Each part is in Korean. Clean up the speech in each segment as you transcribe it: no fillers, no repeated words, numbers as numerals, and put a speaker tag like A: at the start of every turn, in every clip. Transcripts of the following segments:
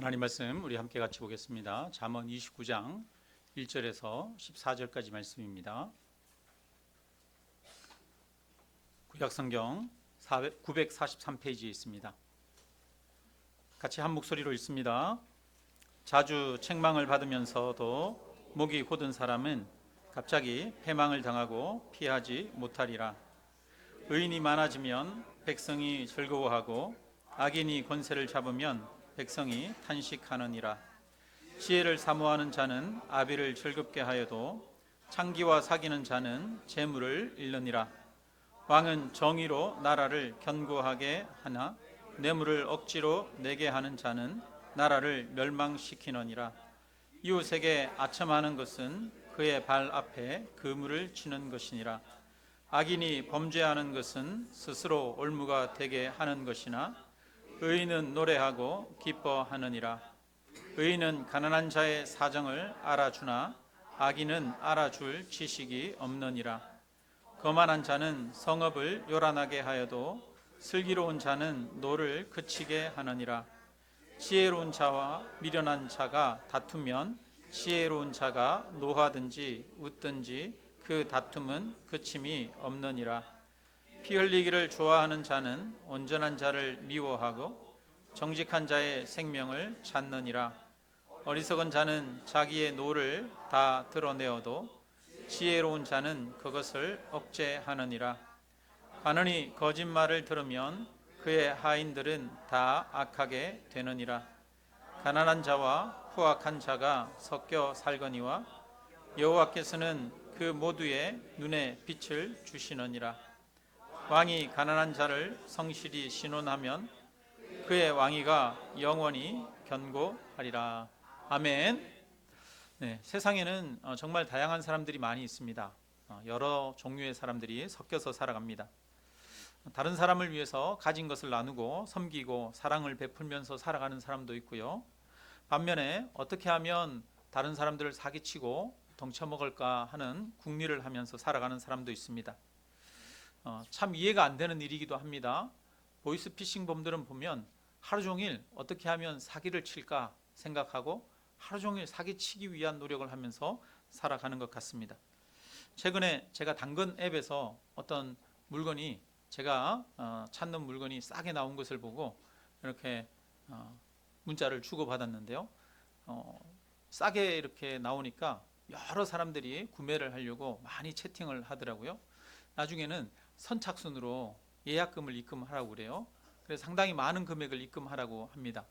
A: 하나님 말씀 우리 함께 같이 보겠습니다. 잠언 29장 1절에서 14절까지 말씀입니다. 구약성경 943페이지에 있습니다. 같이 한 목소리로 읽습니다. 자주 책망을 받으면서도 목이 곧은 사람은 갑자기 패망을 당하고 피하지 못하리라. 의인이 많아지면 백성이 즐거워하고 악인이 권세를 잡으면 백성이 탄식하느니라. 지혜를 사모하는 자는 아비를 즐겁게 하여도 창기와 사귀는 자는 재물을 잃느니라. 왕은 정의로 나라를 견고하게 하나 뇌물을 억지로 내게 하는 자는 나라를 멸망시키느니라. 이웃에게 아첨하는 것은 그의 발 앞에 그물을 치는 것이니라. 악인이 범죄하는 것은 스스로 올무가 되게 하는 것이나 의인은 노래하고 기뻐하느니라. 의인은 가난한 자의 사정을 알아주나 악인은 알아줄 지식이 없느니라. 거만한 자는 성읍을 요란하게 하여도 슬기로운 자는 노를 그치게 하느니라. 지혜로운 자와 미련한 자가 다투면 지혜로운 자가 노하든지 웃든지 그 다툼은 그침이 없느니라. 피 흘리기를 좋아하는 자는 온전한 자를 미워하고 정직한 자의 생명을 찾느니라. 어리석은 자는 자기의 노를 다 드러내어도 지혜로운 자는 그것을 억제하느니라. 관원이 거짓말을 들으면 그의 하인들은 다 악하게 되느니라. 가난한 자와 후악한 자가 섞여 살거니와 여호와께서는 그 모두의 눈에 빛을 주시느니라. 왕이 가난한 자를 성실히 신원하면 그의 왕위가 영원히 견고하리라. 아멘. 네, 세상에는 정말 다양한 사람들이 많이 있습니다. 여러 종류의 사람들이 섞여서 살아갑니다. 다른 사람을 위해서 가진 것을 나누고 섬기고 사랑을 베풀면서 살아가는 사람도 있고요. 반면에 어떻게 하면 다른 사람들을 사기치고 덩쳐먹을까 하는 궁리를 하면서 살아가는 사람도 있습니다. 참 이해가 안 되는 일이기도 합니다. 보이스피싱 범들은 보면 하루 종일 어떻게 하면 사기를 칠까 생각하고 하루 종일 사기치기 위한 노력을 하면서 살아가는 것 같습니다. 최근에 제가 당근 앱에서 어떤 물건이 제가 찾는 물건이 싸게 나온 것을 보고 이렇게 문자를 주고받았는데요. 싸게 이렇게 나오니까 여러 사람들이 구매를 하려고 많이 채팅을 하더라고요. 나중에는 선착순으로 예약금을 입금하라고 그래요. 그래서 상당히 많은 금액을 입금하라고 합니다.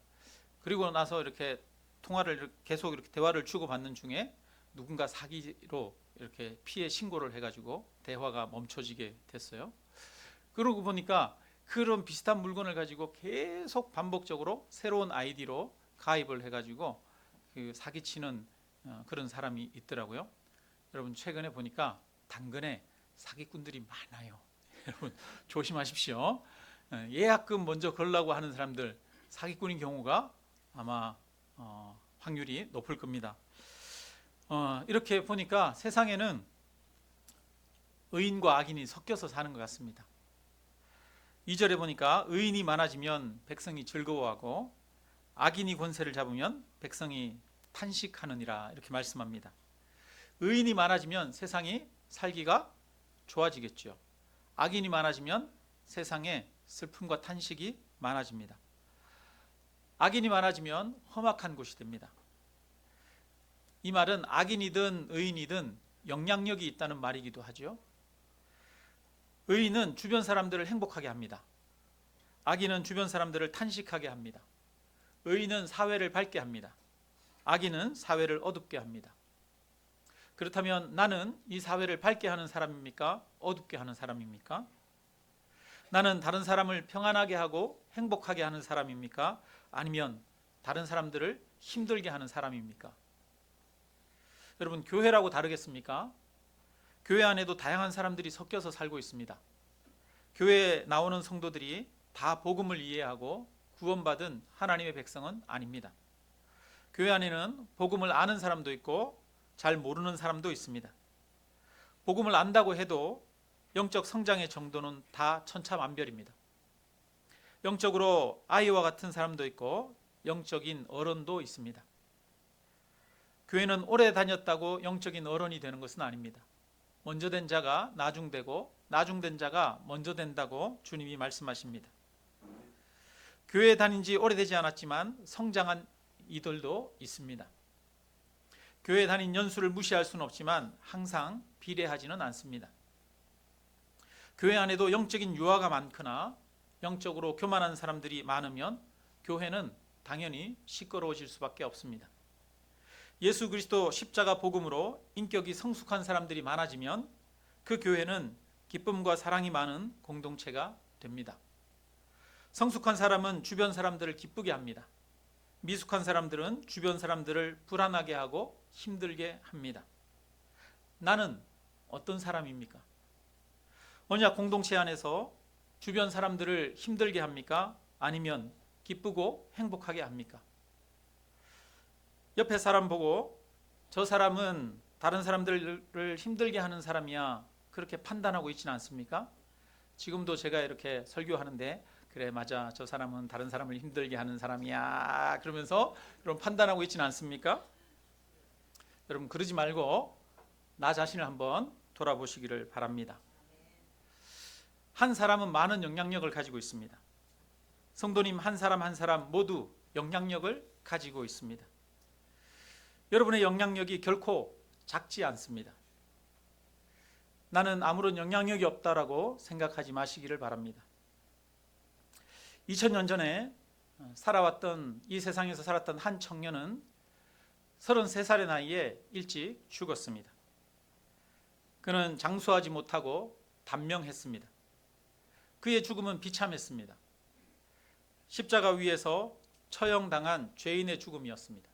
A: 그리고 나서 이렇게 통화를 계속 이렇게 대화를 주고받는 중에 누군가 사기로 이렇게 피해 신고를 해가지고 대화가 멈춰지게 됐어요. 그러고 보니까 그런 비슷한 물건을 가지고 계속 반복적으로 새로운 아이디로 가입을 해가지고 그 사기치는 그런 사람이 있더라고요. 여러분 최근에 보니까 당근에 사기꾼들이 많아요. 여러분 조심하십시오. 예약금 먼저 걸라고 하는 사람들 사기꾼인 경우가 아마 확률이 높을 겁니다. 이렇게 보니까 세상에는 의인과 악인이 섞여서 사는 것 같습니다. 2절에 보니까 의인이 많아지면 백성이 즐거워하고 악인이 권세를 잡으면 백성이 탄식하느니라 이렇게 말씀합니다. 의인이 많아지면 세상이 살기가 좋아지겠죠. 악인이 많아지면 세상에 슬픔과 탄식이 많아집니다. 악인이 많아지면 험악한 곳이 됩니다. 이 말은 악인이든 의인이든 영향력이 있다는 말이기도 하죠. 의인은 주변 사람들을 행복하게 합니다. 악인은 주변 사람들을 탄식하게 합니다. 의인은 사회를 밝게 합니다. 악인은 사회를 어둡게 합니다. 그렇다면 나는 이 사회를 밝게 하는 사람입니까? 어둡게 하는 사람입니까? 나는 다른 사람을 평안하게 하고 행복하게 하는 사람입니까? 아니면 다른 사람들을 힘들게 하는 사람입니까? 여러분 교회라고 다르겠습니까? 교회 안에도 다양한 사람들이 섞여서 살고 있습니다. 교회에 나오는 성도들이 다 복음을 이해하고 구원받은 하나님의 백성은 아닙니다. 교회 안에는 복음을 아는 사람도 있고 잘 모르는 사람도 있습니다. 복음을 안다고 해도 영적 성장의 정도는 다 천차만별입니다. 영적으로 아이와 같은 사람도 있고 영적인 어른도 있습니다. 교회는 오래 다녔다고 영적인 어른이 되는 것은 아닙니다. 먼저 된 자가 나중되고 나중된 자가 먼저 된다고 주님이 말씀하십니다. 교회에 다닌 지 오래되지 않았지만 성장한 이들도 있습니다. 교회에 다닌 연수를 무시할 수는 없지만 항상 비례하지는 않습니다. 교회 안에도 영적인 유아가 많거나 영적으로 교만한 사람들이 많으면 교회는 당연히 시끄러워질 수밖에 없습니다. 예수 그리스도 십자가 복음으로 인격이 성숙한 사람들이 많아지면 그 교회는 기쁨과 사랑이 많은 공동체가 됩니다. 성숙한 사람은 주변 사람들을 기쁘게 합니다. 미숙한 사람들은 주변 사람들을 불안하게 하고 힘들게 합니다. 나는 어떤 사람입니까? 언약 공동체 안에서 주변 사람들을 힘들게 합니까? 아니면 기쁘고 행복하게 합니까? 옆에 사람 보고 저 사람은 다른 사람들을 힘들게 하는 사람이야, 그렇게 판단하고 있지는 않습니까? 지금도 제가 이렇게 설교하는데 그래 맞아, 저 사람은 다른 사람을 힘들게 하는 사람이야 그러면서 여러분 판단하고 있지는 않습니까? 여러분 그러지 말고 나 자신을 한번 돌아보시기를 바랍니다. 한 사람은 많은 영향력을 가지고 있습니다. 성도님 한 사람 한 사람 모두 영향력을 가지고 있습니다. 여러분의 영향력이 결코 작지 않습니다. 나는 아무런 영향력이 없다라고 생각하지 마시기를 바랍니다. 2000년 전에 이 세상에서 살았던 한 청년은 33살의 나이에 일찍 죽었습니다. 그는 장수하지 못하고 단명했습니다. 그의 죽음은 비참했습니다. 십자가 위에서 처형당한 죄인의 죽음이었습니다.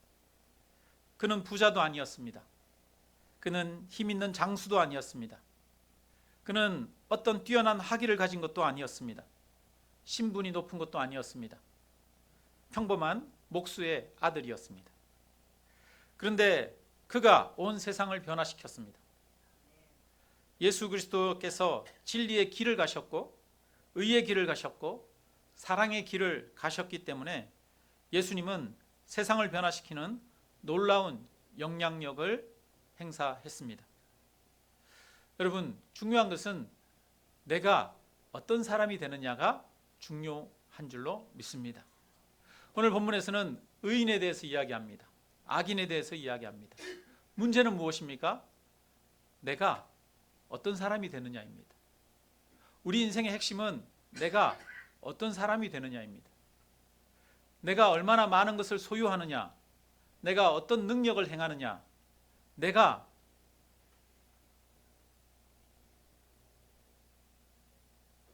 A: 그는 부자도 아니었습니다. 그는 힘 있는 장수도 아니었습니다. 그는 어떤 뛰어난 학위를 가진 것도 아니었습니다. 신분이 높은 것도 아니었습니다. 평범한 목수의 아들이었습니다. 그런데 그가 온 세상을 변화시켰습니다. 예수 그리스도께서 진리의 길을 가셨고 의의 길을 가셨고 사랑의 길을 가셨기 때문에 예수님은 세상을 변화시키는 놀라운 영향력을 행사했습니다. 여러분 중요한 것은 내가 어떤 사람이 되느냐가 중요한 줄로 믿습니다. 오늘 본문에서는 의인에 대해서 이야기합니다. 악인에 대해서 이야기합니다. 문제는 무엇입니까? 내가 어떤 사람이 되느냐입니다. 우리 인생의 핵심은 내가 어떤 사람이 되느냐입니다. 내가 얼마나 많은 것을 소유하느냐, 내가 어떤 능력을 행하느냐, 내가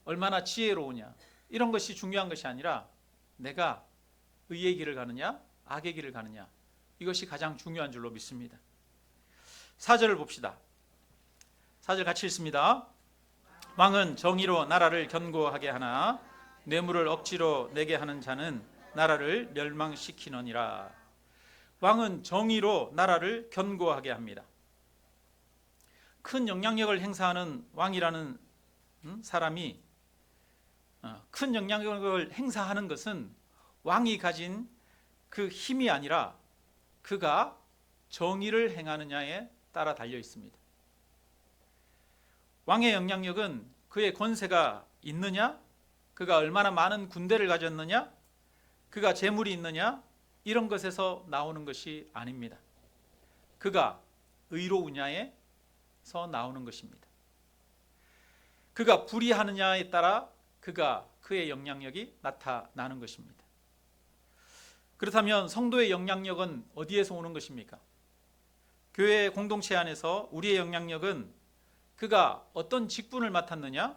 A: 얼마나 지혜로우냐, 이런 것이 중요한 것이 아니라 내가 의의 길을 가느냐 악의 길을 가느냐, 이것이 가장 중요한 줄로 믿습니다. 4절을 봅시다. 4절 같이 읽습니다. 왕은 정의로 나라를 견고하게 하나 뇌물을 억지로 내게 하는 자는 나라를 멸망시키느니라. 왕은 정의로 나라를 견고하게 합니다. 큰 영향력을 행사하는 왕이라는 사람이 큰 영향력을 행사하는 것은 왕이 가진 그 힘이 아니라 그가 정의를 행하느냐에 따라 달려 있습니다. 왕의 영향력은 그의 권세가 있느냐, 그가 얼마나 많은 군대를 가졌느냐, 그가 재물이 있느냐, 이런 것에서 나오는 것이 아닙니다. 그가 의로우냐에서 나오는 것입니다. 그가 불의하느냐에 따라 그의 영향력이 나타나는 것입니다. 그렇다면 성도의 영향력은 어디에서 오는 것입니까? 교회 공동체 안에서 우리의 영향력은 그가 어떤 직분을 맡았느냐,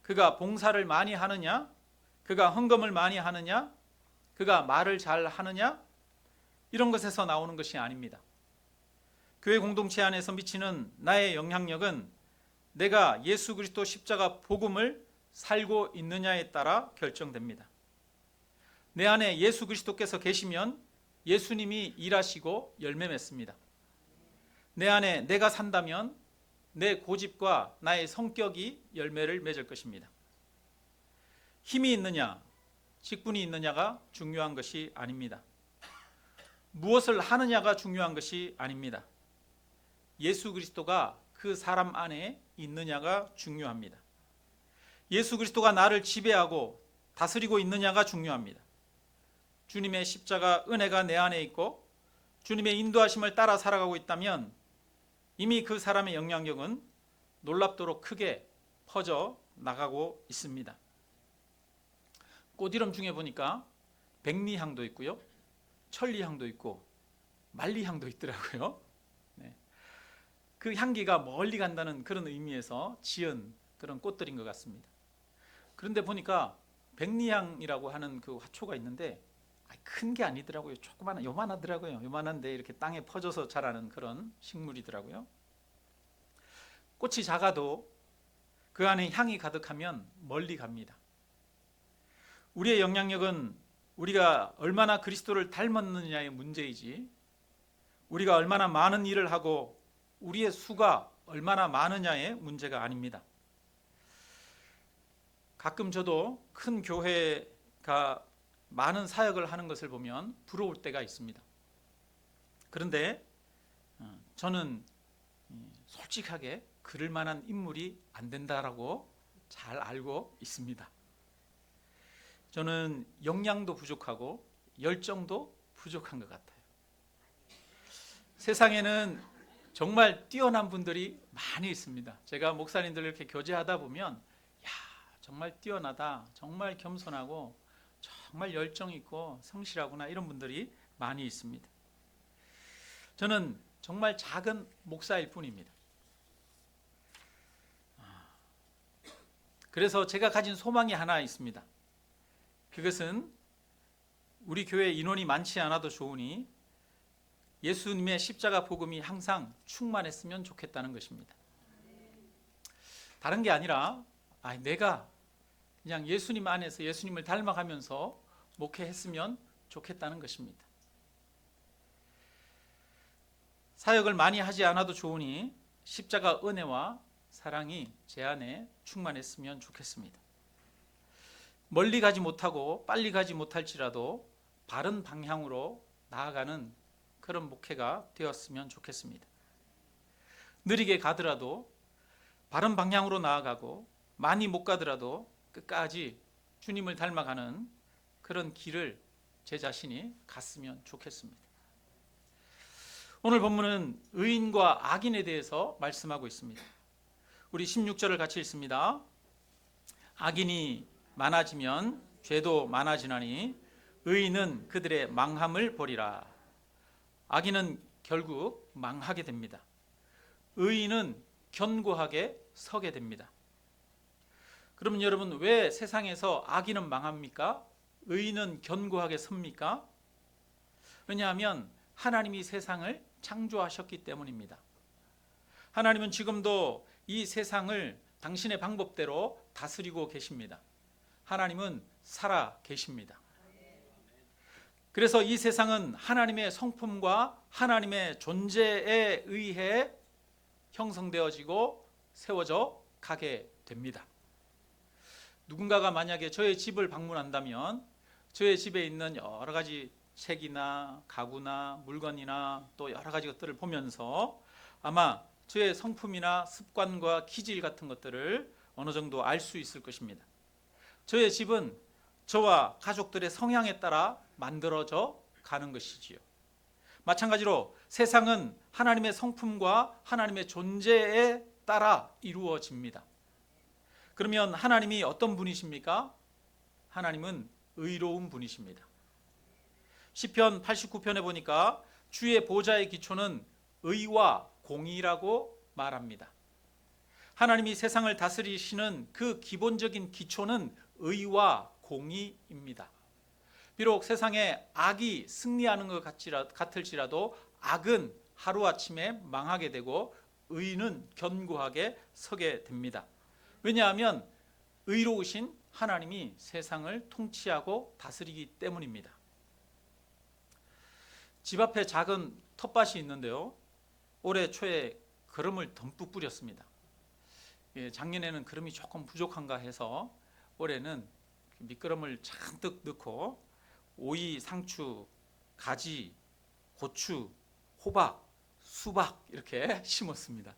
A: 그가 봉사를 많이 하느냐, 그가 헌금을 많이 하느냐, 그가 말을 잘 하느냐, 이런 것에서 나오는 것이 아닙니다. 교회 공동체 안에서 미치는 나의 영향력은 내가 예수 그리스도 십자가 복음을 살고 있느냐에 따라 결정됩니다. 내 안에 예수 그리스도께서 계시면 예수님이 일하시고 열매 맺습니다. 내 안에 내가 산다면 내 고집과 나의 성격이 열매를 맺을 것입니다. 힘이 있느냐, 직분이 있느냐가 중요한 것이 아닙니다. 무엇을 하느냐가 중요한 것이 아닙니다. 예수 그리스도가 그 사람 안에 있느냐가 중요합니다. 예수 그리스도가 나를 지배하고 다스리고 있느냐가 중요합니다. 주님의 십자가 은혜가 내 안에 있고 주님의 인도하심을 따라 살아가고 있다면 이미 그 사람의 영향력은 놀랍도록 크게 퍼져 나가고 있습니다. 꽃이름 중에 보니까 백리향도 있고요, 천리향도 있고 만리향도 있더라고요. 네. 그 향기가 멀리 간다는 그런 의미에서 지은 그런 꽃들인 것 같습니다. 그런데 보니까 백리향이라고 하는 그 화초가 있는데 큰 게 아니더라고요. 조그마한, 요만하더라고요. 요만한데 이렇게 땅에 퍼져서 자라는 그런 식물이더라고요. 꽃이 작아도 그 안에 향이 가득하면 멀리 갑니다. 우리의 영향력은 우리가 얼마나 그리스도를 닮았느냐의 문제이지, 우리가 얼마나 많은 일을 하고 우리의 수가 얼마나 많으냐의 문제가 아닙니다. 가끔 저도 큰 교회가 많은 사역을 하는 것을 보면 부러울 때가 있습니다. 그런데 저는 솔직하게 그럴 만한 인물이 안 된다라고 잘 알고 있습니다. 저는 역량도 부족하고 열정도 부족한 것 같아요. 세상에는 정말 뛰어난 분들이 많이 있습니다. 제가 목사님들 이렇게 교제하다 보면 야, 정말 뛰어나다, 정말 겸손하고 정말 열정 있고 성실하구나, 이런 분들이 많이 있습니다. 저는 정말 작은 목사일 뿐입니다. 그래서 제가 가진 소망이 하나 있습니다. 그것은 우리 교회 인원이 많지 않아도 좋으니 예수님의 십자가 복음이 항상 충만했으면 좋겠다는 것입니다. 다른 게 아니라 내가 그냥 예수님 안에서 예수님을 닮아가면서 목회했으면 좋겠다는 것입니다. 사역을 많이 하지 않아도 좋으니 십자가 은혜와 사랑이 제 안에 충만했으면 좋겠습니다. 멀리 가지 못하고 빨리 가지 못할지라도 바른 방향으로 나아가는 그런 목회가 되었으면 좋겠습니다. 느리게 가더라도 바른 방향으로 나아가고 많이 못 가더라도 끝까지 주님을 닮아가는 그런 길을 제 자신이 갔으면 좋겠습니다. 오늘 본문은 의인과 악인에 대해서 말씀하고 있습니다. 우리 16절을 같이 읽습니다. 악인이 많아지면 죄도 많아지나니 의인은 그들의 망함을 보리라. 악인은 결국 망하게 됩니다. 의인은 견고하게 서게 됩니다. 그러면 여러분, 왜 세상에서 악인은 망합니까? 의인은 견고하게 섭니까? 왜냐하면 하나님이 세상을 창조하셨기 때문입니다. 하나님은 지금도 이 세상을 당신의 방법대로 다스리고 계십니다. 하나님은 살아 계십니다. 그래서 이 세상은 하나님의 성품과 하나님의 존재에 의해 형성되어지고 세워져 가게 됩니다. 누군가가 만약에 저의 집을 방문한다면 저의 집에 있는 여러 가지 책이나 가구나 물건이나 또 여러 가지 것들을 보면서 아마 저의 성품이나 습관과 기질 같은 것들을 어느 정도 알 수 있을 것입니다. 저의 집은 저와 가족들의 성향에 따라 만들어져 가는 것이지요. 마찬가지로 세상은 하나님의 성품과 하나님의 존재에 따라 이루어집니다. 그러면 하나님이 어떤 분이십니까? 하나님은 의로운 분이십니다. 시편 89편에 보니까 주의 보좌의 기초는 의와 공의라고 말합니다. 하나님이 세상을 다스리시는 그 기본적인 기초는 의와 공의입니다. 비록 세상에 악이 승리하는 것 같을지라도 악은 하루아침에 망하게 되고 의는 견고하게 서게 됩니다. 왜냐하면 의로우신 하나님이 세상을 통치하고 다스리기 때문입니다. 집 앞에 작은 텃밭이 있는데요, 올해 초에 거름을 듬뿍 뿌렸습니다. 작년에는 거름이 조금 부족한가 해서 올해는 미끄럼을 잔뜩 넣고 오이, 상추, 가지, 고추, 호박, 수박 이렇게 심었습니다.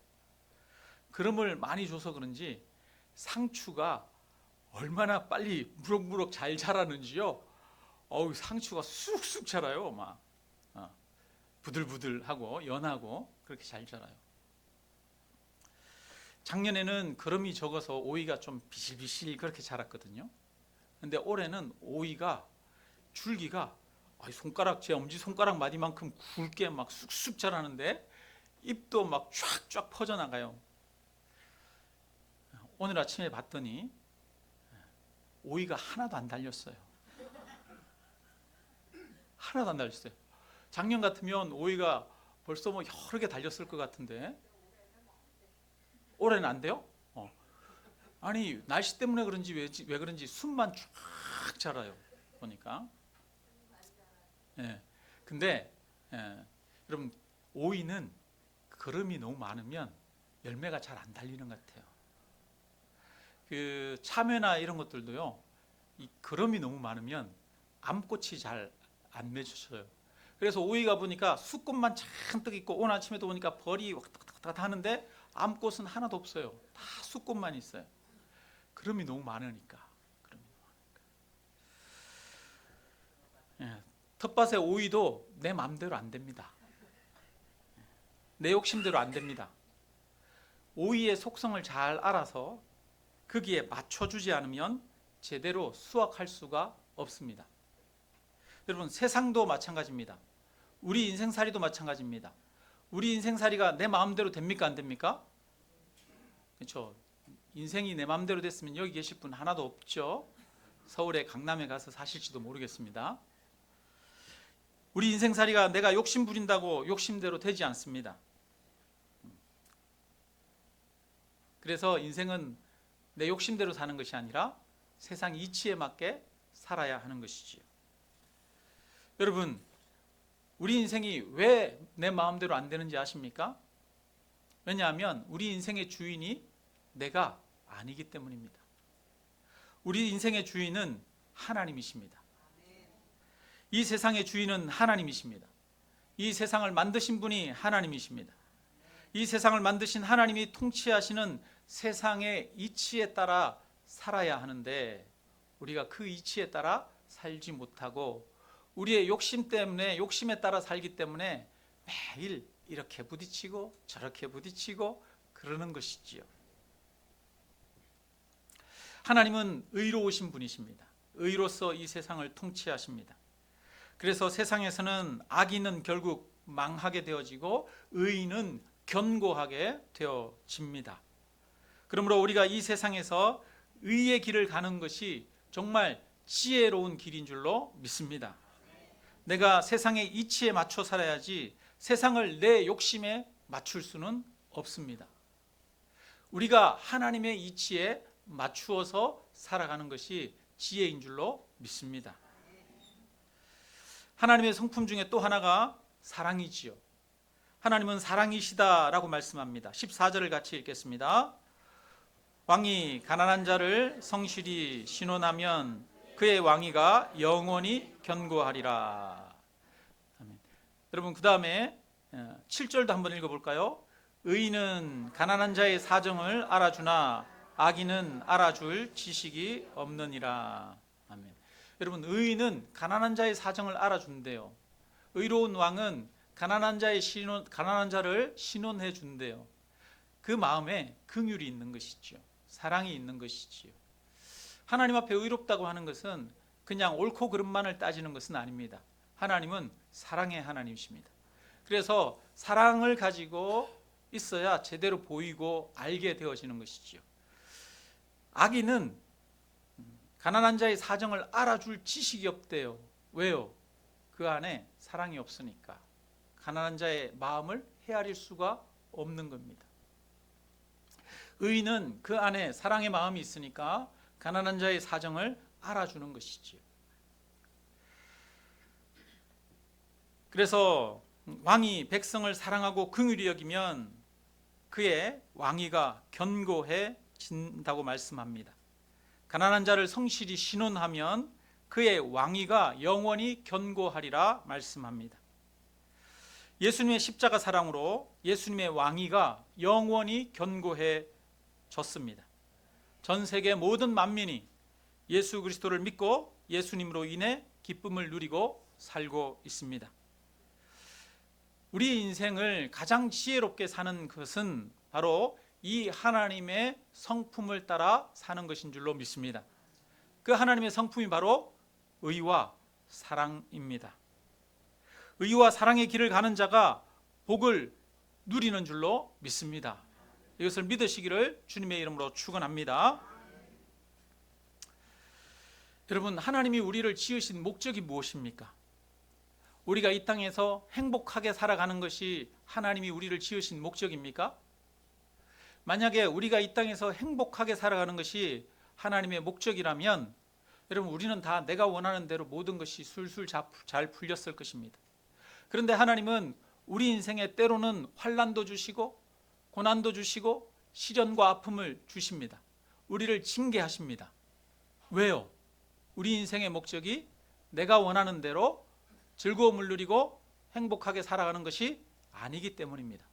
A: 그름을 많이 줘서 그런지 상추가 얼마나 빨리 무럭무럭 잘 자라는지요. 상추가 쑥쑥 자라요. 막 부들부들하고 연하고 그렇게 잘 자라요. 작년에는 거름이 적어서 오이가 좀 비실비실 그렇게 자랐거든요. 근데 올해는 오이가 줄기가 제 엄지손가락 마디만큼 굵게 막 쑥쑥 자라는데 잎도 막 쫙쫙 퍼져나가요. 오늘 아침에 봤더니 오이가 하나도 안 달렸어요. 하나도 안 달렸어요. 작년 같으면 오이가 벌써 뭐 여러 개 달렸을 것 같은데 올해는 안 돼요? 아니 날씨 때문에 그런지 왜 그런지 순만 쫙 자라요. 보니까. 근데 여러분 오이는 거름이 너무 많으면 열매가 잘 안 달리는 것 같아요. 그 참외나 이런 것들도요. 이 거름이 너무 많으면 암꽃이 잘 안 맺혀져요. 그래서 오이가 보니까 수꽃만 잔뜩 있고 오늘 아침에도 보니까 벌이 왔다 하는데 암꽃은 하나도 없어요. 다 수꽃만 있어요. 거름이 너무 많으니까. 텃밭의 오이도 내 마음대로 안 됩니다. 내 욕심대로 안 됩니다. 오이의 속성을 잘 알아서 거기에 맞춰주지 않으면 제대로 수확할 수가 없습니다. 여러분 세상도 마찬가지입니다. 우리 인생살이도 마찬가지입니다. 우리 인생살이가 내 마음대로 됩니까 안 됩니까? 그렇죠. 인생이 내 마음대로 됐으면 여기 계실 분 하나도 없죠. 서울의 강남에 가서 사실지도 모르겠습니다. 우리 인생살이가 내가 욕심 부린다고 욕심대로 되지 않습니다. 그래서 인생은 내 욕심대로 사는 것이 아니라 세상 이치에 맞게 살아야 하는 것이지요. 여러분, 우리 인생이 왜 내 마음대로 안 되는지 아십니까? 왜냐하면 우리 인생의 주인이 내가 아니기 때문입니다. 우리 인생의 주인은 하나님이십니다. 이 세상의 주인은 하나님이십니다. 이 세상을 만드신 분이 하나님이십니다. 이 세상을 만드신 하나님이 통치하시는 세상의 이치에 따라 살아야 하는데 우리가 그 이치에 따라 살지 못하고 우리의 욕심 때문에 욕심에 따라 살기 때문에 매일 이렇게 부딪히고 저렇게 부딪히고 그러는 것이지요. 하나님은 의로우신 분이십니다. 의로서 이 세상을 통치하십니다. 그래서 세상에서는 악인은 결국 망하게 되어지고 의인은 견고하게 되어집니다. 그러므로 우리가 이 세상에서 의의 길을 가는 것이 정말 지혜로운 길인 줄로 믿습니다. 내가 세상의 이치에 맞춰 살아야지 세상을 내 욕심에 맞출 수는 없습니다. 우리가 하나님의 이치에 맞추어서 살아가는 것이 지혜인 줄로 믿습니다. 하나님의 성품 중에 또 하나가 사랑이지요. 하나님은 사랑이시다라고 말씀합니다. 14절을 같이 읽겠습니다. 왕이 가난한 자를 성실히 신원하면 그의 왕위가 영원히 견고하리라. 아멘. 여러분 그 다음에 7절도 한번 읽어볼까요? 의인은 가난한 자의 사정을 알아주나 악인은 알아줄 지식이 없느니라. 아멘. 여러분 의인은 가난한 자의 사정을 알아준대요. 의로운 왕은 가난한 자를 신원해 준대요. 그 마음에 긍휼이 있는 것이지요. 사랑이 있는 것이지요. 하나님 앞에 의롭다고 하는 것은 그냥 옳고 그름만을 따지는 것은 아닙니다. 하나님은 사랑의 하나님이십니다. 그래서 사랑을 가지고 있어야 제대로 보이고 알게 되어지는 것이지요. 악인은 가난한 자의 사정을 알아줄 지식이 없대요. 왜요? 그 안에 사랑이 없으니까. 가난한 자의 마음을 헤아릴 수가 없는 겁니다. 의인은 그 안에 사랑의 마음이 있으니까 가난한 자의 사정을 알아주는 것이지요. 그래서 왕이 백성을 사랑하고 긍휼히 여기면 그의 왕위가 견고해진다고 말씀합니다. 가난한 자를 성실히 신원하면 그의 왕위가 영원히 견고하리라 말씀합니다. 예수님의 십자가 사랑으로 예수님의 왕위가 영원히 견고해졌습니다. 전 세계 모든 만민이 예수 그리스도를 믿고 예수님으로 인해 기쁨을 누리고 살고 있습니다. 우리 인생을 가장 지혜롭게 사는 것은 바로 이 하나님의 성품을 따라 사는 것인 줄로 믿습니다. 그 하나님의 성품이 바로 의와 사랑입니다. 의와 사랑의 길을 가는 자가 복을 누리는 줄로 믿습니다. 이것을 믿으시기를 주님의 이름으로 축원합니다. 여러분, 하나님이 우리를 지으신 목적이 무엇입니까? 우리가 이 땅에서 행복하게 살아가는 것이 하나님이 우리를 지으신 목적입니까? 만약에 우리가 이 땅에서 행복하게 살아가는 것이 하나님의 목적이라면 여러분, 우리는 다 내가 원하는 대로 모든 것이 술술 잘 풀렸을 것입니다. 그런데 하나님은 우리 인생에 때로는 환난도 주시고 고난도 주시고 시련과 아픔을 주십니다. 우리를 징계하십니다. 왜요? 우리 인생의 목적이 내가 원하는 대로 즐거움을 누리고 행복하게 살아가는 것이 아니기 때문입니다.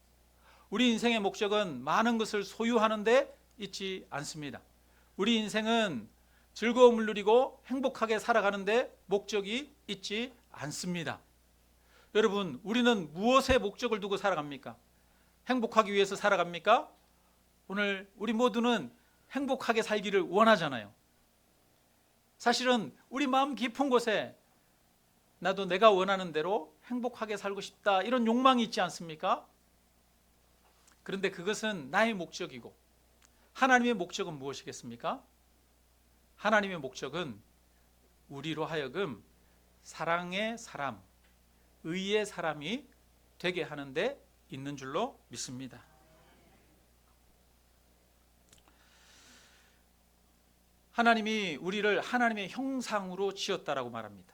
A: 우리 인생의 목적은 많은 것을 소유하는 데 있지 않습니다. 우리 인생은 즐거움을 누리고 행복하게 살아가는데 목적이 있지 않습니다. 여러분, 우리는 무엇에 목적을 두고 살아갑니까? 행복하기 위해서 살아갑니까? 오늘 우리 모두는 행복하게 살기를 원하잖아요. 사실은 우리 마음 깊은 곳에 나도 내가 원하는 대로 행복하게 살고 싶다, 이런 욕망이 있지 않습니까? 그런데 그것은 나의 목적이고 하나님의 목적은 무엇이겠습니까? 하나님의 목적은 우리로 하여금 사랑의 사람, 의의 사람이 되게 하는 데 있는 줄로 믿습니다. 하나님이 우리를 하나님의 형상으로 지었다라고 말합니다.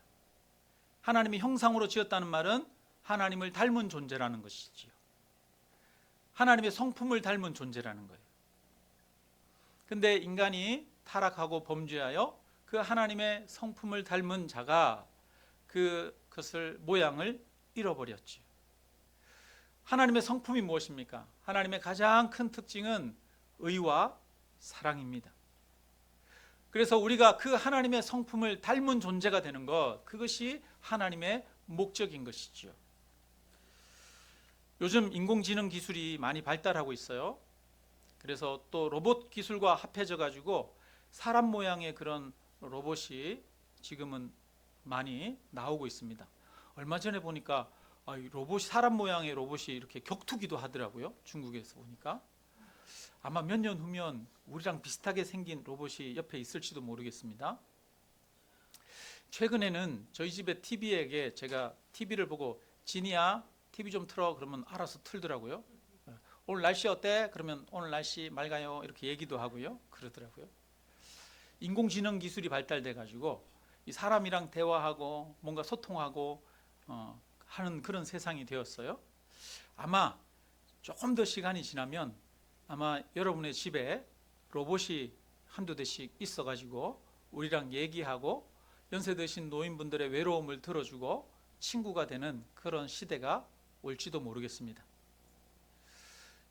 A: 하나님의 형상으로 지었다는 말은 하나님을 닮은 존재라는 것이지요. 하나님의 성품을 닮은 존재라는 거예요. 근데 인간이 타락하고 범죄하여 그 하나님의 성품을 닮은 자가 그것을 모양을 잃어버렸지요. 하나님의 성품이 무엇입니까? 하나님의 가장 큰 특징은 의와 사랑입니다. 그래서 우리가 그 하나님의 성품을 닮은 존재가 되는 것, 그것이 하나님의 목적인 것이지요. 요즘 인공지능 기술이 많이 발달하고 있어요. 그래서 또 로봇 기술과 합해져 가지고 사람 모양의 그런 로봇이 지금은 많이 나오고 있습니다. 얼마 전에 보니까 로봇이, 사람 모양의 로봇이 이렇게 격투기도 하더라고요. 중국에서 보니까. 아마 몇 년 후면 우리랑 비슷하게 생긴 로봇이 옆에 있을지도 모르겠습니다. 최근에는 저희 집에 TV에게 제가 TV를 보고 지니야 TV 좀 틀어 그러면 알아서 틀더라고요. 오늘 날씨 어때? 그러면 오늘 날씨 맑아요 이렇게 얘기도 하고요. 그러더라고요. 인공지능 기술이 발달돼 가지고 이 사람이랑 대화하고 뭔가 소통하고 하는 그런 세상이 되었어요. 아마 조금 더 시간이 지나면 아마 여러분의 집에 로봇이 한두 대씩 있어 가지고 우리랑 얘기하고 연세 드신 노인분들의 외로움을 들어주고 친구가 되는 그런 시대가 올지도 모르겠습니다.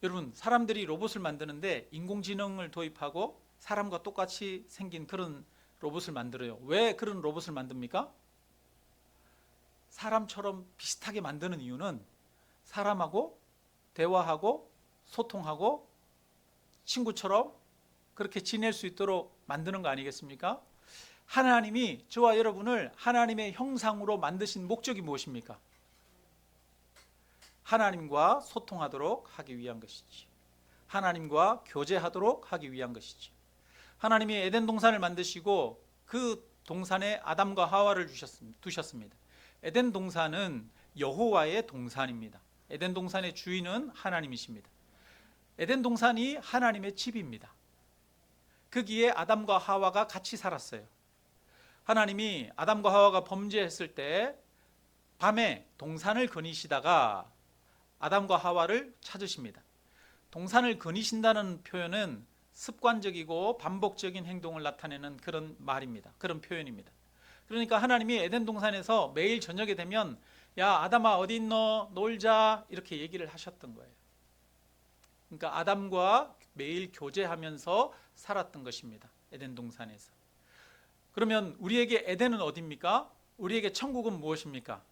A: 여러분, 사람들이 로봇을 만드는데 인공지능을 도입하고 사람과 똑같이 생긴 그런 로봇을 만들어요. 왜 그런 로봇을 만듭니까? 사람처럼 비슷하게 만드는 이유는 사람하고 대화하고 소통하고 친구처럼 그렇게 지낼 수 있도록 만드는 거 아니겠습니까? 하나님이 저와 여러분을 하나님의 형상으로 만드신 목적이 무엇입니까? 하나님과 소통하도록 하기 위한 것이지, 하나님과 교제하도록 하기 위한 것이지. 하나님이 에덴 동산을 만드시고 그 동산에 아담과 하와를 두셨습니다. 에덴 동산은 여호와의 동산입니다. 에덴 동산의 주인은 하나님이십니다. 에덴 동산이 하나님의 집입니다. 거기에 아담과 하와가 같이 살았어요. 하나님이 아담과 하와가 범죄했을 때 밤에 동산을 거니시다가 아담과 하와를 찾으십니다. 동산을 거니신다는 표현은 습관적이고 반복적인 행동을 나타내는 그런 말입니다. 그런 표현입니다. 그러니까 하나님이 에덴 동산에서 매일 저녁에 되면 야 아담아 어디 있노 놀자 이렇게 얘기를 하셨던 거예요. 그러니까 아담과 매일 교제하면서 살았던 것입니다. 에덴 동산에서. 그러면 우리에게 에덴은 어디입니까? 우리에게 천국은 무엇입니까?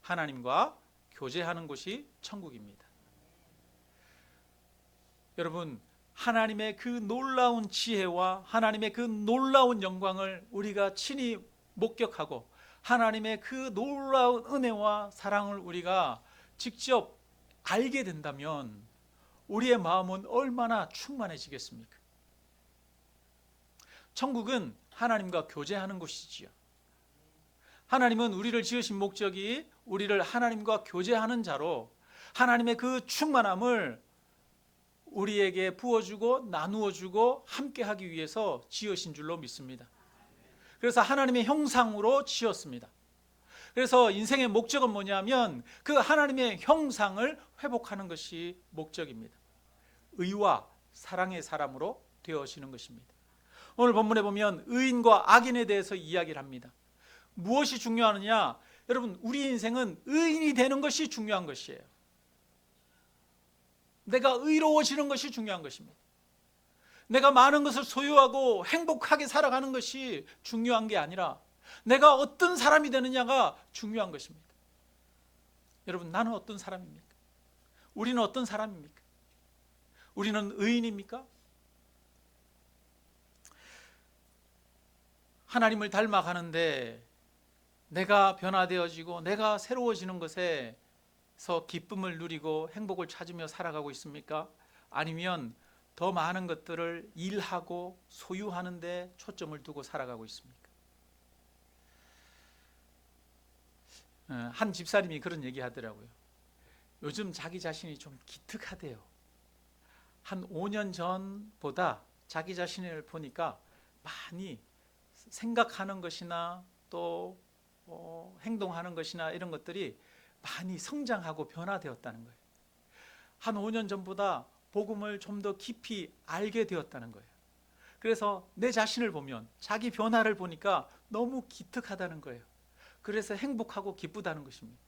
A: 하나님과 교제하는 곳이 천국입니다. 여러분, 하나님의 그 놀라운 지혜와 하나님의 그 놀라운 영광을 우리가 친히 목격하고 하나님의 그 놀라운 은혜와 사랑을 우리가 직접 알게 된다면 우리의 마음은 얼마나 충만해지겠습니까? 천국은 하나님과 교제하는 곳이지요. 하나님은 우리를 지으신 목적이 우리를 하나님과 교제하는 자로 하나님의 그 충만함을 우리에게 부어주고 나누어주고 함께하기 위해서 지으신 줄로 믿습니다. 그래서 하나님의 형상으로 지었습니다. 그래서 인생의 목적은 뭐냐면 그 하나님의 형상을 회복하는 것이 목적입니다. 의와 사랑의 사람으로 되어지는 것입니다. 오늘 본문에 보면 의인과 악인에 대해서 이야기를 합니다. 무엇이 중요하느냐? 여러분, 우리 인생은 의인이 되는 것이 중요한 것이에요. 내가 의로워지는 것이 중요한 것입니다. 내가 많은 것을 소유하고 행복하게 살아가는 것이 중요한 게 아니라 내가 어떤 사람이 되느냐가 중요한 것입니다. 여러분, 나는 어떤 사람입니까? 우리는 어떤 사람입니까? 우리는 의인입니까? 하나님을 닮아가는데 내가 변화되어지고 내가 새로워지는 것에서 기쁨을 누리고 행복을 찾으며 살아가고 있습니까? 아니면 더 많은 것들을 일하고 소유하는 데 초점을 두고 살아가고 있습니까? 한 집사님이 그런 얘기 하더라고요. 요즘 자기 자신이 좀 기특하대요. 한 5년 전보다 자기 자신을 보니까 많이 생각하는 것이나 또 행동하는 것이나 이런 것들이 많이 성장하고 변화되었다는 거예요. 한 5년 전보다 복음을 좀 더 깊이 알게 되었다는 거예요. 그래서 내 자신을 보면 자기 변화를 보니까 너무 기특하다는 거예요. 그래서 행복하고 기쁘다는 것입니다.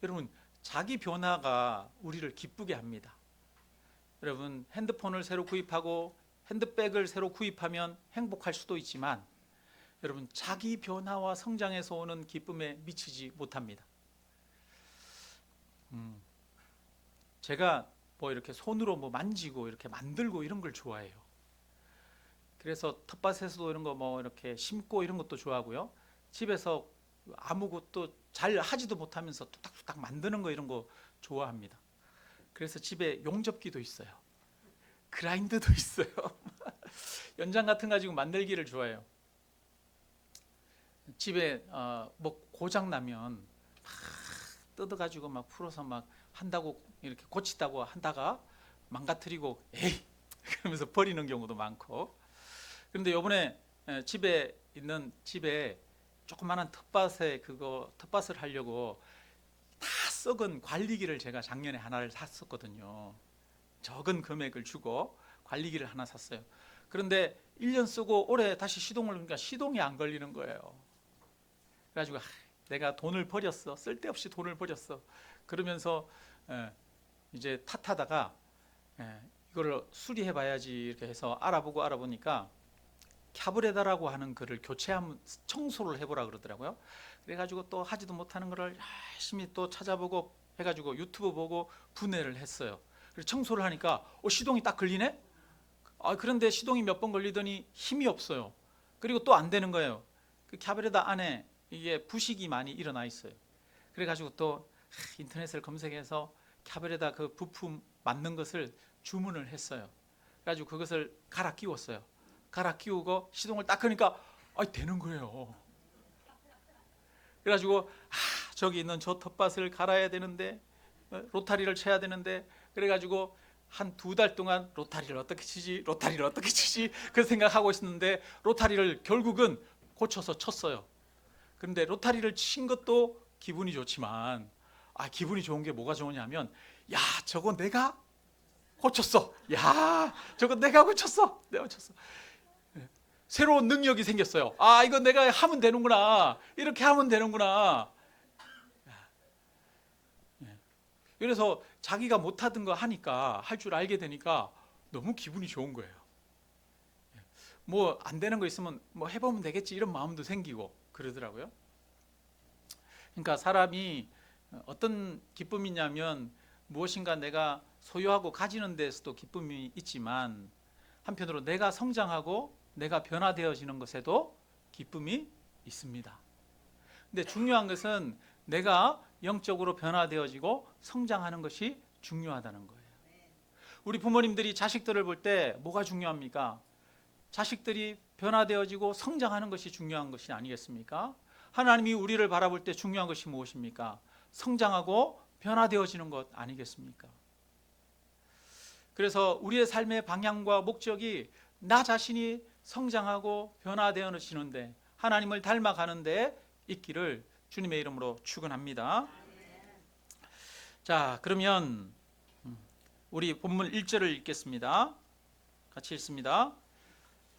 A: 여러분, 자기 변화가 우리를 기쁘게 합니다. 여러분, 핸드폰을 새로 구입하고 핸드백을 새로 구입하면 행복할 수도 있지만 여러분, 자기 변화와 성장에서 오는 기쁨에 미치지 못합니다. 제가 뭐 이렇게 손으로 뭐 만지고 이렇게 만들고 이런 걸 좋아해요. 그래서 텃밭에서도 이런 거 뭐 이렇게 심고 이런 것도 좋아하고요. 집에서 아무것도 잘 하지도 못하면서 뚝딱뚝딱 만드는 거 이런 거 좋아합니다. 그래서 집에 용접기도 있어요. 그라인더도 있어요. 연장 같은 거 가지고 만들기를 좋아해요. 집에 뭐 고장 나면 막 뜯어가지고 막 풀어서 막 한다고 이렇게 고치다고 한다가 망가뜨리고 에이 그러면서 버리는 경우도 많고. 그런데 이번에 집에 조그마한 텃밭을 하려고 다 썩은 관리기를 제가 작년에 하나를 샀었거든요. 적은 금액을 주고 관리기를 하나 샀어요. 그런데 1년 쓰고 올해 다시 시동을 하니까 시동이 안 걸리는 거예요. 그래가지고 내가 돈을 버렸어. 쓸데없이 돈을 버렸어. 그러면서 이제 탓하다가 이거를 수리해 봐야지 이렇게 해서 알아보니까 캬브레다라고 하는 거를 교체하면 청소를 해보라 그러더라고요. 그래가지고 또 하지도 못하는 거를 열심히 또 찾아보고 해가지고 유튜브 보고 분해를 했어요. 그래서 청소를 하니까 시동이 딱 걸리네? 그런데 시동이 몇 번 걸리더니 힘이 없어요. 그리고 또 안 되는 거예요. 그 캬브레다 안에 이게 부식이 많이 일어나 있어요. 그래가지고 또 인터넷을 검색해서 캬브레다 그 부품 맞는 것을 주문을 했어요. 그래가지고 그것을 갈아 끼웠어요. 갈아 끼우고 시동을 딱 끄니까 되는 거예요. 그래가지고 저기 있는 저 텃밭을 갈아야 되는데 로타리를 쳐야 되는데 그래가지고 한 2달 동안 로타리를 어떻게 치지 그 생각하고 있었는데 로타리를 결국은 고쳐서 쳤어요. 그런데 로타리를 친 것도 기분이 좋지만 기분이 좋은 게 뭐가 좋으냐면 저거 내가 고쳤어. 야, 저거 내가 고쳤어. 내가 고쳤어. 새로운 능력이 생겼어요. 아, 이거 내가 하면 되는구나. 이렇게 하면 되는구나. 그래서 자기가 못하던 거 하니까, 할 줄 알게 되니까 너무 기분이 좋은 거예요. 뭐 안 되는 거 있으면 뭐 해보면 되겠지, 이런 마음도 생기고 그러더라고요. 그러니까 사람이 어떤 기쁨이 있냐면, 무엇인가 내가 소유하고 가지는 데서도 기쁨이 있지만, 한편으로 내가 성장하고 내가 변화되어지는 것에도 기쁨이 있습니다. 근데 중요한 것은 내가 영적으로 변화되어지고 성장하는 것이 중요하다는 거예요. 우리 부모님들이 자식들을 볼 때 뭐가 중요합니까? 자식들이 변화되어지고 성장하는 것이 중요한 것이 아니겠습니까? 하나님이 우리를 바라볼 때 중요한 것이 무엇입니까? 성장하고 변화되어지는 것 아니겠습니까? 그래서 우리의 삶의 방향과 목적이 나 자신이 성장하고 변화되어지는데, 하나님을 닮아가는 데 있기를 주님의 이름으로 축원합니다. 자, 그러면 우리 본문 1절을 읽겠습니다. 같이 읽습니다.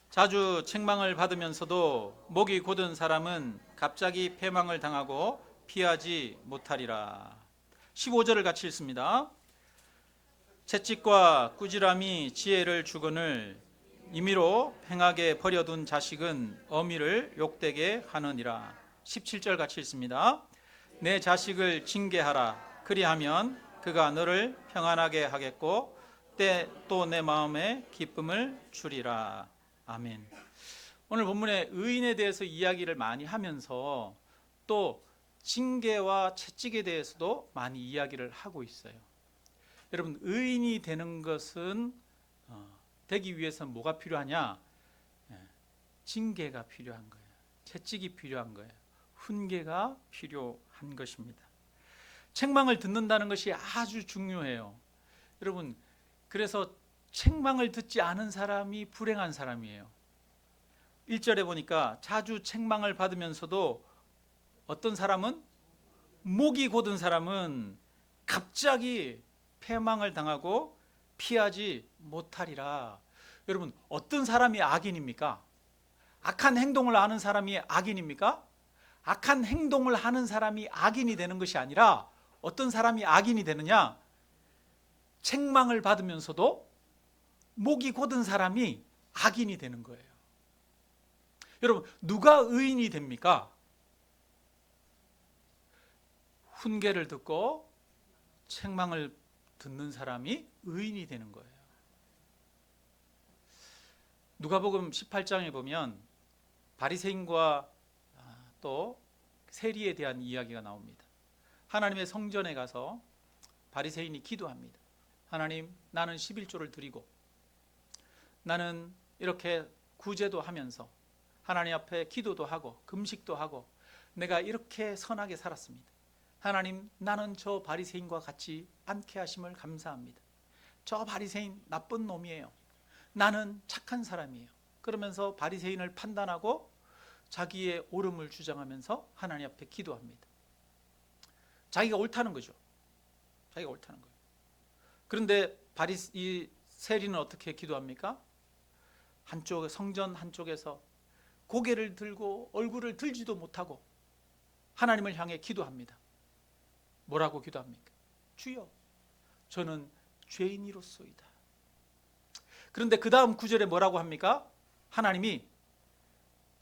A: 자주 책망을 받으면서도 목이 곧은 사람은 갑자기 패망을 당하고 피하지 못하리라. 15절을 같이 읽습니다. 채찍과 꾸지람이 지혜를 주거늘 임의로 행하게 버려둔 자식은 어미를 욕되게 하느니라. 17절 같이 읽습니다. 내 자식을 징계하라. 그리하면 그가 너를 평안하게 하겠고 또 내 마음에 기쁨을 주리라. 아멘. 오늘 본문에 의인에 대해서 이야기를 많이 하면서 또 징계와 채찍에 대해서도 많이 이야기를 하고 있어요. 여러분, 의인이 되는 것은 되기 위해서는 뭐가 필요하냐? 징계가 필요한 거예요. 채찍이 필요한 거예요. 훈계가 필요한 것입니다. 책망을 듣는다는 것이 아주 중요해요. 여러분, 그래서 책망을 듣지 않은 사람이 불행한 사람이에요. 1절에 보니까 자주 책망을 받으면서도 어떤 사람은, 목이 곧은 사람은 갑자기 패망을 당하고 피하지 못하리라. 여러분, 어떤 사람이 악인입니까? 악한 행동을 하는 사람이 악인입니까? 악한 행동을 하는 사람이 악인이 되는 것이 아니라 어떤 사람이 악인이 되느냐? 책망을 받으면서도 목이 곧은 사람이 악인이 되는 거예요. 여러분, 누가 의인이 됩니까? 훈계를 듣고 책망을 듣는 사람이 의인이 되는 거예요. 누가복음 18장에 보면 바리새인과 또 세리에 대한 이야기가 나옵니다. 하나님의 성전에 가서 바리새인이 기도합니다. 하나님, 나는 11조를 드리고 나는 이렇게 구제도 하면서 하나님 앞에 기도도 하고 금식도 하고 내가 이렇게 선하게 살았습니다. 하나님, 나는 저 바리새인과 같이 않게 하심을 감사합니다. 저 바리새인 나쁜 놈이에요. 나는 착한 사람이에요. 그러면서 바리새인을 판단하고 자기의 옳음을 주장하면서 하나님 앞에 기도합니다. 자기가 옳다는 거죠. 자기가 옳다는 거예요. 그런데 이 세리는 어떻게 기도합니까? 한쪽 성전 한쪽에서 고개를 들고 얼굴을 들지도 못하고 하나님을 향해 기도합니다. 뭐라고 기도합니까? 주여, 저는 죄인이로소이다. 그런데 그 다음 구절에 뭐라고 합니까? 하나님이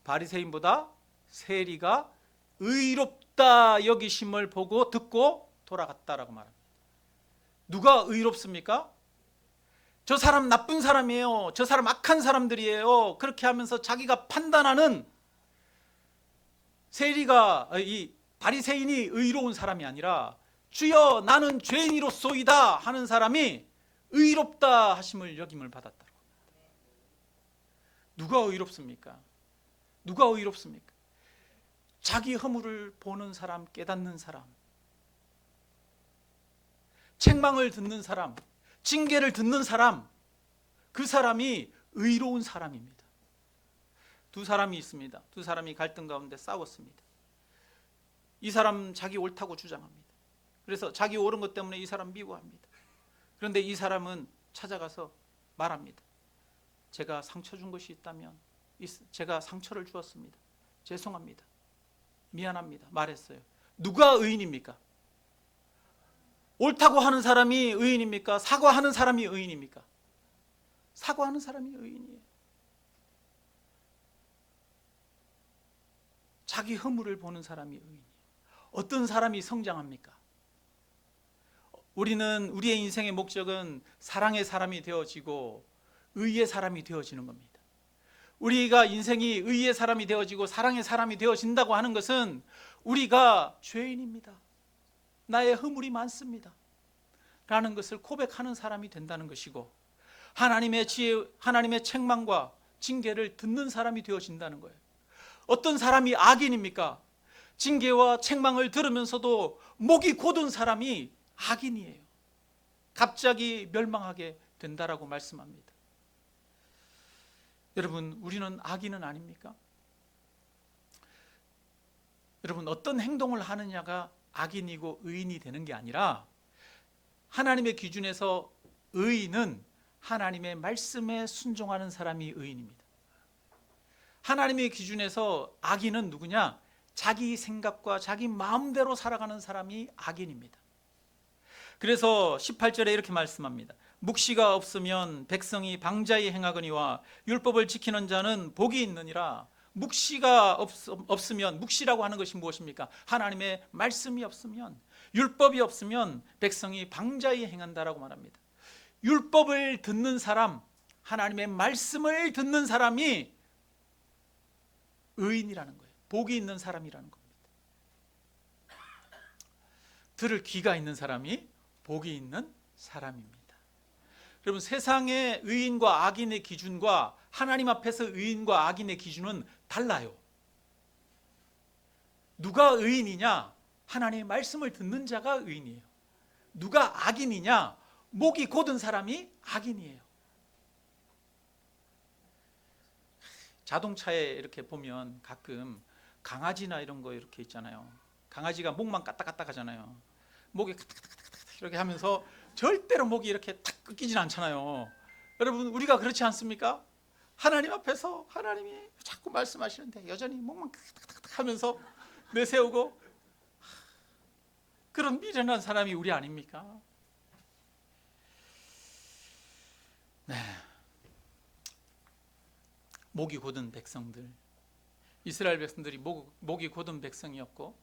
A: 바리새인보다 세리가 의롭다 여기심을 보고 듣고 돌아갔다라고 말합니다. 누가 의롭습니까? 저 사람 나쁜 사람이에요. 저 사람 악한 사람들이에요. 그렇게 하면서 자기가 판단하는 이 바리새인이 의로운 사람이 아니라 주여, 나는 죄인이로소이다 하는 사람이 의롭다 하심을 여김을 받았다고. 누가 의롭습니까? 누가 의롭습니까? 자기 허물을 보는 사람, 깨닫는 사람, 책망을 듣는 사람, 징계를 듣는 사람, 그 사람이 의로운 사람입니다. 두 사람이 있습니다. 두 사람이 갈등 가운데 싸웠습니다. 이 사람 자기 옳다고 주장합니다. 그래서 자기 옳은 것 때문에 이 사람 미워합니다. 그런데 이 사람은 찾아가서 말합니다. 제가 상처 준 것이 있다면 제가 상처를 주었습니다. 죄송합니다. 미안합니다. 말했어요. 누가 의인입니까? 옳다고 하는 사람이 의인입니까? 사과하는 사람이 의인입니까? 사과하는 사람이 의인이에요. 자기 허물을 보는 사람이 의인이에요. 어떤 사람이 성장합니까? 우리는 우리의 인생의 목적은 사랑의 사람이 되어지고 의의 사람이 되어지는 겁니다. 우리가 인생이 의의 사람이 되어지고 사랑의 사람이 되어진다고 하는 것은 우리가 죄인입니다. 나의 허물이 많습니다. 라는 것을 고백하는 사람이 된다는 것이고, 하나님의 지혜, 하나님의 책망과 징계를 듣는 사람이 되어진다는 거예요. 어떤 사람이 악인입니까? 징계와 책망을 들으면서도 목이 곧은 사람이 악인이에요. 갑자기 멸망하게 된다라고 말씀합니다. 여러분, 우리는 악인은 아닙니까? 여러분, 어떤 행동을 하느냐가 악인이고 의인이 되는 게 아니라, 하나님의 기준에서 의인은 하나님의 말씀에 순종하는 사람이 의인입니다. 하나님의 기준에서 악인은 누구냐? 자기 생각과 자기 마음대로 살아가는 사람이 악인입니다. 그래서 18절에 이렇게 말씀합니다. 묵시가 없으면 백성이 방자히 행하거니와 율법을 지키는 자는 복이 있느니라. 묵시가 없으면, 묵시라고 하는 것이 무엇입니까? 하나님의 말씀이 없으면, 율법이 없으면 백성이 방자히 행한다라고 말합니다. 율법을 듣는 사람, 하나님의 말씀을 듣는 사람이 의인이라는 거예요. 복이 있는 사람이라는 겁니다. 들을 귀가 있는 사람이 복이 있는 사람입니다. 여러분, 세상의 의인과 악인의 기준과 하나님 앞에서 의인과 악인의 기준은 달라요. 누가 의인이냐? 하나님의 말씀을 듣는 자가 의인이에요. 누가 악인이냐? 목이 곧은 사람이 악인이에요. 자동차에 이렇게 보면 가끔 강아지나 이런 거 이렇게 있잖아요. 강아지가 목만 까딱까딱 하잖아요. 목이 까딱까딱 이렇게 하면서 절대로 목이 이렇게 탁 끊기진 않잖아요. 여러분, 우리가 그렇지 않습니까? 하나님 앞에서 하나님이 자꾸 말씀하시는데 여전히 목만 까딱까딱 하면서 내세우고, 그런 미련한 사람이 우리 아닙니까? 네. 목이 곧은 백성들, 이스라엘 백성들이 목이 곧은 백성이었고,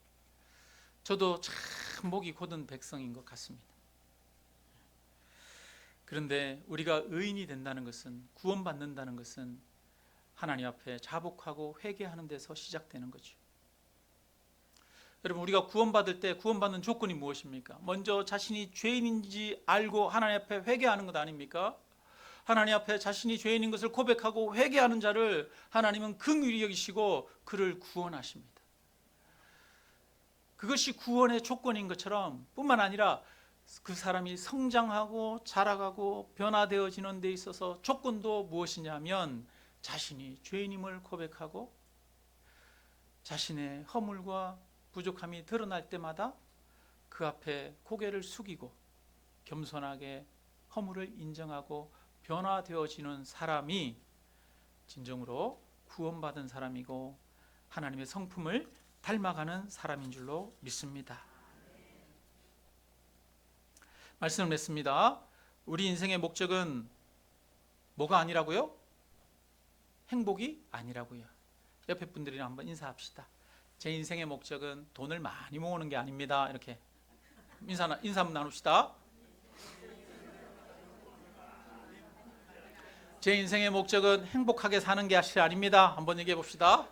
A: 저도 참 목이 곧은 백성인 것 같습니다. 그런데 우리가 의인이 된다는 것은, 구원받는다는 것은 하나님 앞에 자복하고 회개하는 데서 시작되는 거죠. 여러분, 우리가 구원받을 때 구원받는 조건이 무엇입니까? 먼저 자신이 죄인인지 알고 하나님 앞에 회개하는 것 아닙니까? 하나님 앞에 자신이 죄인인 것을 고백하고 회개하는 자를 하나님은 긍휼히 여기시고 그를 구원하십니다. 그것이 구원의 조건인 것처럼, 뿐만 아니라 그 사람이 성장하고 자라가고 변화되어지는 데 있어서 조건도 무엇이냐면, 자신이 죄인임을 고백하고 자신의 허물과 부족함이 드러날 때마다 그 앞에 고개를 숙이고 겸손하게 허물을 인정하고 변화되어지는 사람이 진정으로 구원받은 사람이고 하나님의 성품을 닮아가는 사람인 줄로 믿습니다. 말씀을 맺습니다. 우리 인생의 목적은 뭐가 아니라고요? 행복이 아니라고요. 옆에 분들이랑 한번 인사합시다. 제 인생의 목적은 돈을 많이 모으는 게 아닙니다. 이렇게 인사 한번 나눕시다. 제 인생의 목적은 행복하게 사는 게 아닙니다. 한번 얘기해 봅시다.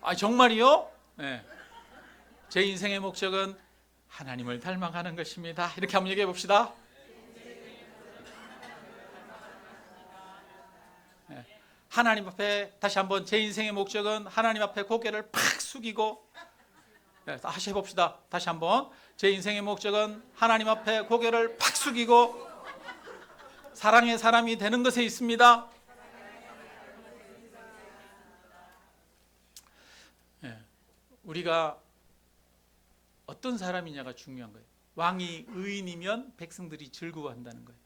A: 아, 정말이요? 네. 제 인생의 목적은 하나님을 닮아가는 것입니다. 이렇게 한번 얘기해 봅시다. 네. 하나님 앞에 다시 한번, 제 인생의 목적은 하나님 앞에 고개를 팍 숙이고, 네, 다시 해봅시다. 다시 한번, 제 인생의 목적은 하나님 앞에 고개를 팍 숙이고 사랑의 사람이 되는 것에 있습니다. 네. 우리가 어떤 사람이냐가 중요한 거예요. 왕이 의인이면 백성들이 즐거워한다는 거예요.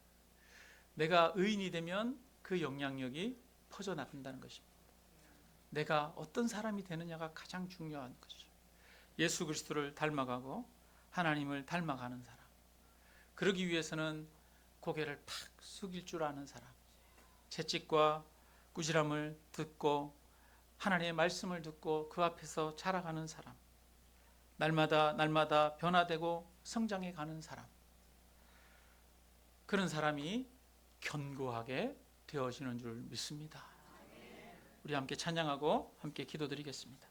A: 내가 의인이 되면 그 영향력이 퍼져나간다는 것입니다. 내가 어떤 사람이 되느냐가 가장 중요한 것이죠. 예수 그리스도를 닮아가고 하나님을 닮아가는 사람. 그러기 위해서는 고개를 팍 숙일 줄 아는 사람. 채찍과 꾸지람을 듣고 하나님의 말씀을 듣고 그 앞에서 자라가는 사람. 날마다 변화되고 성장해 가는 사람. 그런 사람이 견고하게 되어지는 줄 믿습니다. 우리 함께 찬양하고 함께 기도드리겠습니다.